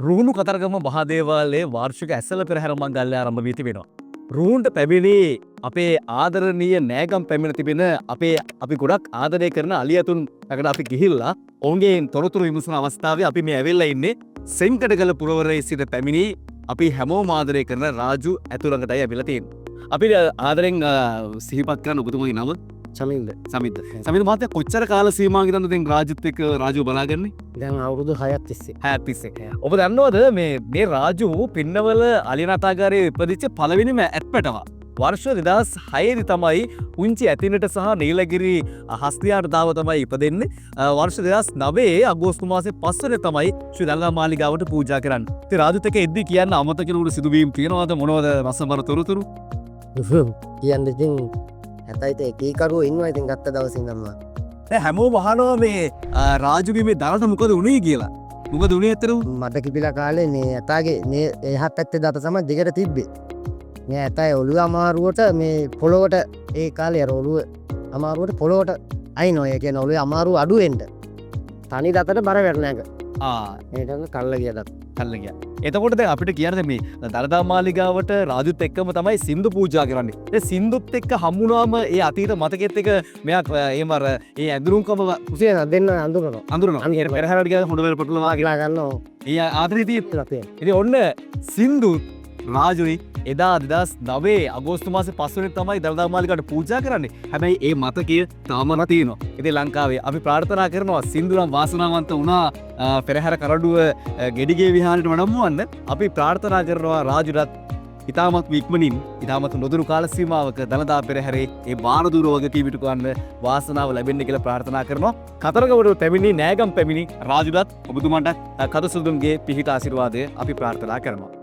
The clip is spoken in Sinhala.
රුහුණු කතරගම මහදේවාලයේ වාර්ෂික ඇසළ පෙරහැර මංගල්‍ය ආරම්භ වී තිබෙනවා. රුහුණට පැමිණි අපේ ආදරණීය නෑගම් පැමිණ තිබෙන අපි ගොඩක් ආදරය කරන අලියතුන් ළඟට අපි ගිහිල්ලා ඔවුන්ගේ තොරතුරු විමසන අවස්ථාවේ අපි මේ ඇවිල්ලා ඉන්නේ සෙන්කඩගල පුරවරයේ සිට පැමිණි අපි හැමෝම ආදරය කරන රාජු ඇතුළඟටයි ඇවිල්ලා තියෙන්නේ. අපි ආදරෙන් සිහිපත් කරන ඔබතුමාගේ නම සමින්ද මහත්තයා කොච්චර කාල සීමාවකින් ඉඳන්ද දැන් රාජුත් එක්ක රාජුව බලාගන්නේ? දැන් අවුරුදු 6ක් තිස්සේ. 6ක් තිස්සේ. ඔබ දන්නවද මේ රාජු පින්නවල අලිනාතාගාරයේ ඉපදිච්ච පළවෙනිම ඇත්පැටවා. වර්ෂ 2006 දී තමයි පුංචි ඇතිනට සහ නීලගිරි හස්තියාට දාව තමයි ඉපදෙන්නේ. වර්ෂ 2009 අගෝස්තු මාසේ 5 වෙනිදා තමයි ශ්‍රී දළදා මාලිගාවට පූජා කරන්නේ. ඉතින් රාජුත් එක්ක එද්දි කියන්න අමතක කෙනෙකුට සිදුවීම් තියෙනවද මොනවද රසබර තොරතුරු? කියන්න ඉතින් ඇතයිත එකීකරුවෝ ඉන්නවා ඉතින් ගත්ත දවසින් ඉඳන්ම. දැන් හැමෝම අහනවා මේ රාජුගේ මේ දරට මොකද උනේ කියලා. මොකද උනේ ඇත්තටම? මට කිපිලා කාලේ මේ ඇතාගේ මේ එහා පැත්තේ දත තමයි දිගට තිබ්බේ. මේ ඇතයි ඔළුව අමාරුවට මේ පොළොවට ඒ කාලේ අර ඔළුව අමාරුවට පොළොවට අයිනෝ. ඒ කියන්නේ ඔළුවේ අමාරුව අඩු වෙන්න. තනි දතට බර වැටෙනක. ඒකට කල්ල ගිය දත. කල්ල ගියා. එතකොට දැන් අපිට කියන්නේ මේ දළදා මාලිගාවට රාජුත් එක්කම තමයි සින්දු පූජා කරන්නේ. ඒ සින්දුත් එක්ක හම්බුනාම ඒ අතීත මතකෙත් එක්ක මෙයා එහෙම අර ඒ ඇඳුරුම්කම කුසිය දෙන්න අඳුරනවා. අඳුරනවා. පෙරහැරට ගියා හොඳ වෙල පොට්ටලවා ගිලා ගන්නවා. ඒ ආදරේ තියෙන්නේ. ඉතින් ඔන්න සින්දු රාජුයි එදා 2009 අගෝස්තු මාසේ 5 වෙනිදා තමයි දළදා මාලිගාවට පූජා කරන්නේ. හැබැයි ඒ මතකය තාමත් තියෙනවා. ඉතින් ලංකාවේ අපි ප්‍රාර්ථනා කරනවා සින්දු නම් වාසනාවන්ත වුණා පෙරහැර කරඩුව ගෙඩිගේ විහාරයට වඩම්මුවන්න. අපි ප්‍රාර්ථනා කරනවා රාජුටත් ඉතාමත් ඉක්මනින් ඉතාමත් නොදුරු කාල සීමාවක දළදා පෙරහැරේ ඒ බාරදූර වගකීම් ඉටු ගන්න වාසනාව ලැබෙන්න කියලා ප්‍රාර්ථනා කරනවා. කතරගමට පැමිණි නෑගම් පැමිණි රාජුටත් ඔබතුමාටත් කදසුදුන්ගේ පිහිට ආශිර්වාදය අපි ප්‍රාර්ථනා කරනවා.